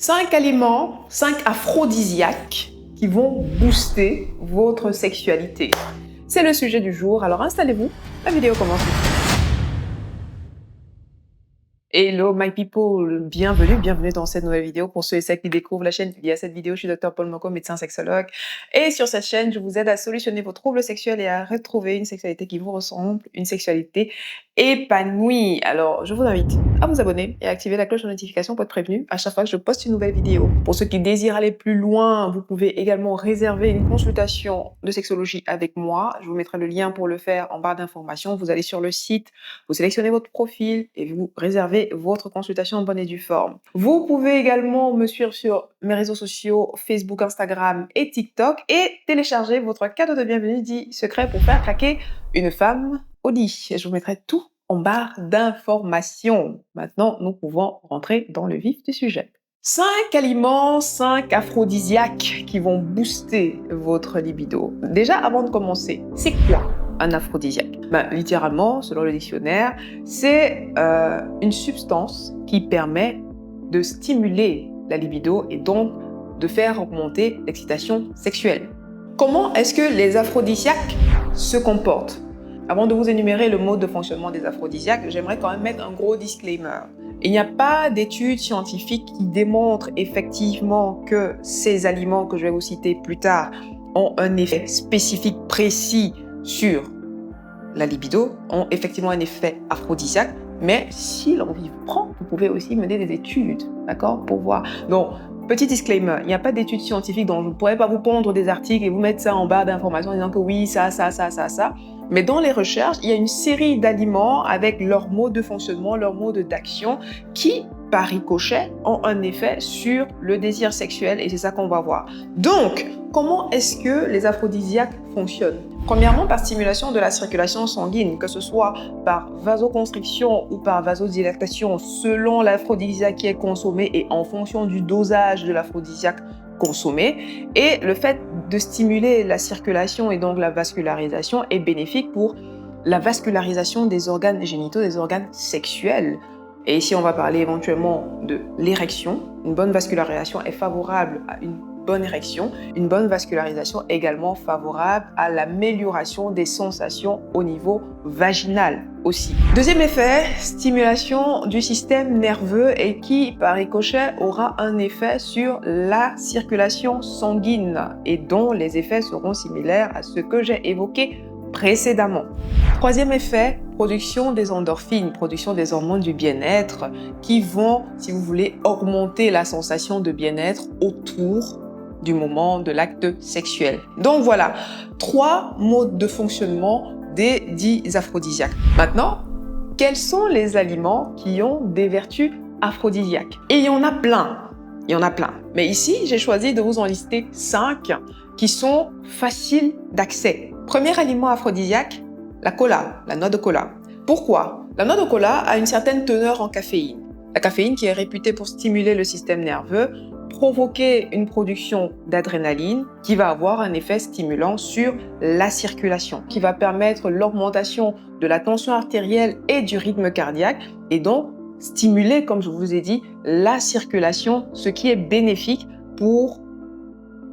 5 aliments, 5 aphrodisiaques qui vont booster votre sexualité. C'est le sujet du jour, alors installez-vous, la vidéo commence. Hello my people, bienvenue dans cette nouvelle vidéo. Pour ceux et celles qui découvrent la chaîne via cette vidéo, je suis Dr Paul Moko, médecin sexologue. Et sur cette chaîne, je vous aide à solutionner vos troubles sexuels et à retrouver une sexualité qui vous ressemble, une sexualité épanouie. Alors, je vous invite à vous abonner et à activer la cloche de notification pour être prévenu à chaque fois que je poste une nouvelle vidéo. Pour ceux qui désirent aller plus loin, vous pouvez également réserver une consultation de sexologie avec moi. Je vous mettrai le lien pour le faire en barre d'informations. Vous allez sur le site, vous sélectionnez votre profil et vous réservez votre consultation en bonne et due forme. Vous pouvez également me suivre sur mes réseaux sociaux, Facebook, Instagram et TikTok et télécharger votre cadeau de bienvenue dit secret pour faire craquer une femme au lit. Je vous mettrai tout en barre d'informations. Maintenant, nous pouvons rentrer dans le vif du sujet. 5 aliments, 5 aphrodisiaques qui vont booster votre libido. Déjà, avant de commencer, c'est quoi un aphrodisiaque? Littéralement, selon le dictionnaire, c'est une substance qui permet de stimuler la libido et donc de faire augmenter l'excitation sexuelle. Comment est-ce que les aphrodisiaques se comportent? Avant de vous énumérer le mode de fonctionnement des aphrodisiaques, j'aimerais quand même mettre un gros disclaimer. Il n'y a pas d'études scientifiques qui démontrent effectivement que ces aliments que je vais vous citer plus tard ont un effet spécifique précis sur la libido, ont effectivement un effet aphrodisiaque, mais si l'envie vous prend, vous pouvez aussi mener des études, d'accord, pour voir. Donc, petit disclaimer, il n'y a pas d'études scientifiques, donc je ne pourrais pas vous pondre des articles et vous mettre ça en barre d'informations en disant que oui, ça. Mais dans les recherches, il y a une série d'aliments avec leur mode de fonctionnement, leur mode d'action qui, par ricochet, ont un effet sur le désir sexuel et c'est ça qu'on va voir. Donc, comment est-ce que les aphrodisiaques fonctionnent? Premièrement, par stimulation de la circulation sanguine, que ce soit par vasoconstriction ou par vasodilatation, selon l'aphrodisiaque qui est consommé et en fonction du dosage de l'aphrodisiaque consommé. Et le fait de stimuler la circulation et donc la vascularisation est bénéfique pour la vascularisation des organes génitaux, des organes sexuels. Et ici, on va parler éventuellement de l'érection. Une bonne vascularisation est favorable à une bonne érection. Une bonne vascularisation est également favorable à l'amélioration des sensations au niveau vaginal aussi. Deuxième effet, stimulation du système nerveux et qui, par ricochet, aura un effet sur la circulation sanguine et dont les effets seront similaires à ce que j'ai évoqué précédemment. Troisième effet, production des endorphines, production des hormones du bien-être qui vont, si vous voulez, augmenter la sensation de bien-être autour du moment de l'acte sexuel. Donc voilà, 3 modes de fonctionnement des dits aphrodisiaques. Maintenant, quels sont les aliments qui ont des vertus aphrodisiaques? Et il y en a plein. Mais ici, j'ai choisi de vous en lister 5 qui sont faciles d'accès. Premier aliment aphrodisiaque, la cola, la noix de cola. Pourquoi? La noix de cola a une certaine teneur en caféine. La caféine qui est réputée pour stimuler le système nerveux, provoquer une production d'adrénaline qui va avoir un effet stimulant sur la circulation, qui va permettre l'augmentation de la tension artérielle et du rythme cardiaque et donc stimuler, comme je vous ai dit, la circulation, ce qui est bénéfique pour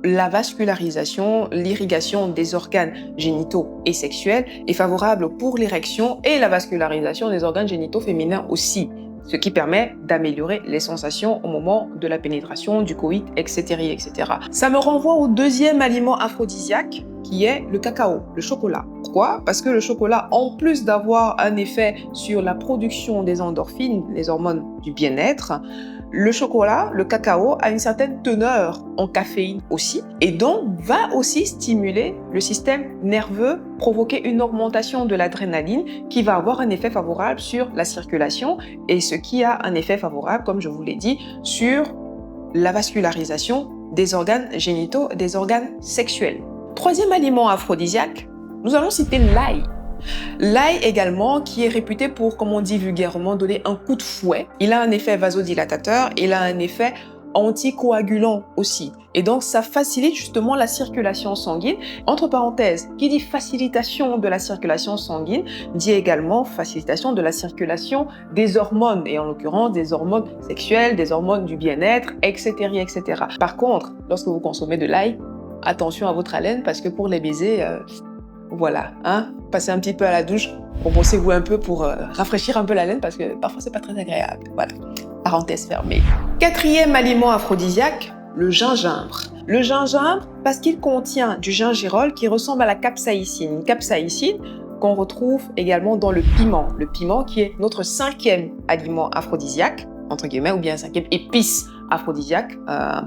la vascularisation, l'irrigation des organes génitaux et sexuels est favorable pour l'érection et la vascularisation des organes génitaux féminins aussi, ce qui permet d'améliorer les sensations au moment de la pénétration, du coït, etc. Ça me renvoie au deuxième aliment aphrodisiaque qui est le cacao, le chocolat. Pourquoi? Parce que le chocolat, en plus d'avoir un effet sur la production des endorphines, les hormones du bien-être, le chocolat, le cacao, a une certaine teneur en caféine aussi et donc va aussi stimuler le système nerveux, provoquer une augmentation de l'adrénaline qui va avoir un effet favorable sur la circulation et ce qui a un effet favorable, comme je vous l'ai dit, sur la vascularisation des organes génitaux, des organes sexuels. Troisième aliment aphrodisiaque, nous allons citer l'ail. L'ail également, qui est réputé pour, comme on dit vulgairement, donner un coup de fouet. Il a un effet vasodilatateur, il a un effet anticoagulant aussi. Et donc, ça facilite justement la circulation sanguine. Entre parenthèses, qui dit facilitation de la circulation sanguine, dit également facilitation de la circulation des hormones, et en l'occurrence des hormones sexuelles, des hormones du bien-être, etc., etc. Par contre, lorsque vous consommez de l'ail, attention à votre haleine, parce que pour les baisers, voilà, hein, passez un petit peu à la douche, brossez-vous un peu pour rafraîchir un peu la laine, parce que parfois c'est pas très agréable. Voilà, parenthèse fermée. Quatrième aliment aphrodisiaque, le gingembre. Le gingembre, parce qu'il contient du gingérol qui ressemble à la capsaïcine. Une capsaïcine qu'on retrouve également dans le piment. Le piment qui est notre 5e aliment aphrodisiaque, entre guillemets, ou bien 5e épice aphrodisiaque,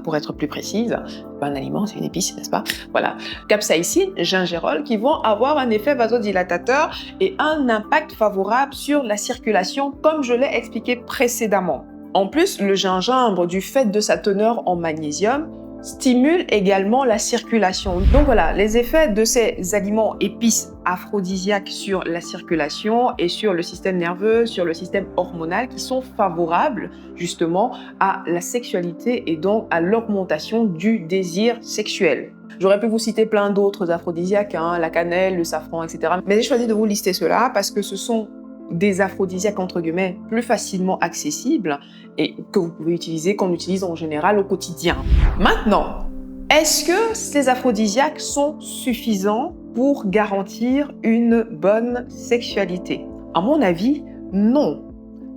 pour être plus précise. Un aliment, c'est une épice, n'est-ce pas? Voilà. Capsaïcine, gingérol, qui vont avoir un effet vasodilatateur et un impact favorable sur la circulation, comme je l'ai expliqué précédemment. En plus, le gingembre, du fait de sa teneur en magnésium, stimule également la circulation. Donc voilà, les effets de ces aliments épices aphrodisiaques sur la circulation et sur le système nerveux, sur le système hormonal, qui sont favorables justement à la sexualité et donc à l'augmentation du désir sexuel. J'aurais pu vous citer plein d'autres aphrodisiaques, hein, la cannelle, le safran, etc. Mais j'ai choisi de vous lister ceux-là parce que ce sont des aphrodisiaques entre guillemets plus facilement accessibles et que vous pouvez utiliser, qu'on utilise en général au quotidien. Maintenant, est-ce que ces aphrodisiaques sont suffisants pour garantir une bonne sexualité? À mon avis, non.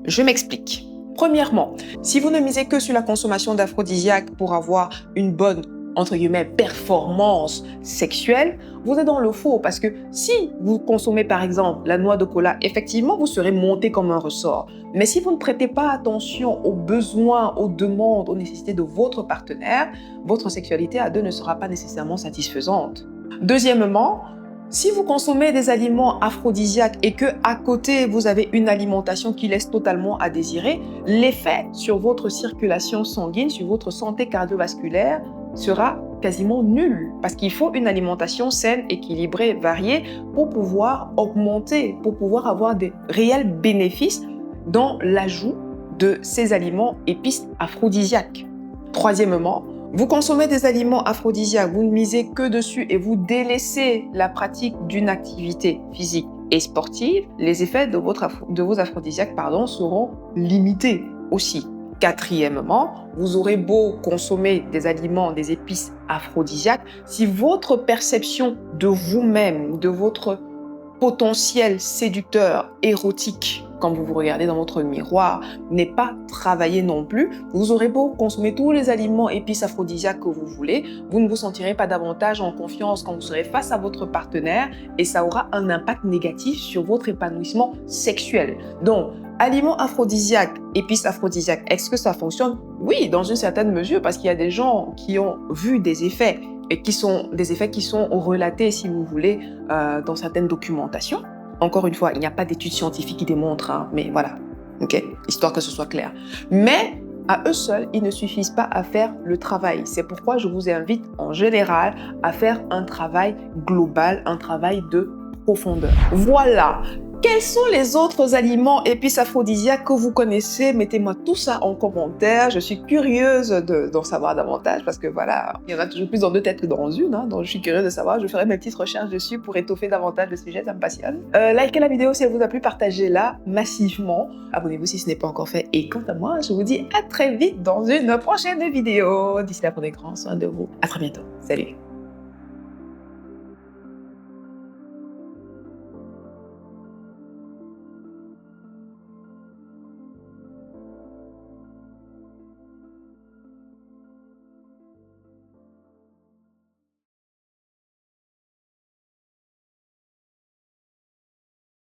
Je m'explique. Premièrement, si vous ne misez que sur la consommation d'aphrodisiaques pour avoir une bonne entre guillemets, performance sexuelle, vous êtes dans le faux parce que si vous consommez par exemple la noix de cola, effectivement, vous serez monté comme un ressort. Mais si vous ne prêtez pas attention aux besoins, aux demandes, aux nécessités de votre partenaire, votre sexualité à deux ne sera pas nécessairement satisfaisante. Deuxièmement, si vous consommez des aliments aphrodisiaques et que à côté vous avez une alimentation qui laisse totalement à désirer, l'effet sur votre circulation sanguine, sur votre santé cardiovasculaire sera quasiment nul parce qu'il faut une alimentation saine, équilibrée, variée pour pouvoir augmenter, pour pouvoir avoir des réels bénéfices dans l'ajout de ces aliments épices aphrodisiaques. Troisièmement, vous consommez des aliments aphrodisiaques, vous ne misez que dessus et vous délaissez la pratique d'une activité physique et sportive, les effets de vos aphrodisiaques seront limités aussi. Quatrièmement, vous aurez beau consommer des aliments, des épices aphrodisiaques, si votre perception de vous-même, de votre potentiel séducteur, érotique, quand vous vous regardez dans votre miroir, n'est pas travaillé non plus, vous aurez beau consommer tous les aliments épices aphrodisiaques que vous voulez, vous ne vous sentirez pas davantage en confiance quand vous serez face à votre partenaire et ça aura un impact négatif sur votre épanouissement sexuel. Donc, aliments aphrodisiaques, épices aphrodisiaques, est-ce que ça fonctionne? Oui, dans une certaine mesure, parce qu'il y a des gens qui ont vu des effets et qui sont des effets qui sont relatés, si vous voulez, dans certaines documentations. Encore une fois, il n'y a pas d'études scientifiques qui démontrent, hein, mais voilà, ok, histoire que ce soit clair. Mais à eux seuls, ils ne suffisent pas à faire le travail. C'est pourquoi je vous invite en général à faire un travail global, un travail de profondeur. Voilà. Quels sont les autres aliments épices aphrodisiaques que vous connaissez? Mettez-moi tout ça en commentaire. Je suis curieuse d'en savoir davantage parce que voilà, il y en a toujours plus dans deux têtes que dans une. Hein, donc je suis curieuse de savoir. Je ferai mes petites recherches dessus pour étoffer davantage le sujet. Ça me passionne. Likez la vidéo si elle vous a plu. Partagez-la massivement. Abonnez-vous si ce n'est pas encore fait. Et quant à moi, je vous dis à très vite dans une prochaine vidéo. D'ici là, prenez grand soin de vous. À très bientôt. Salut.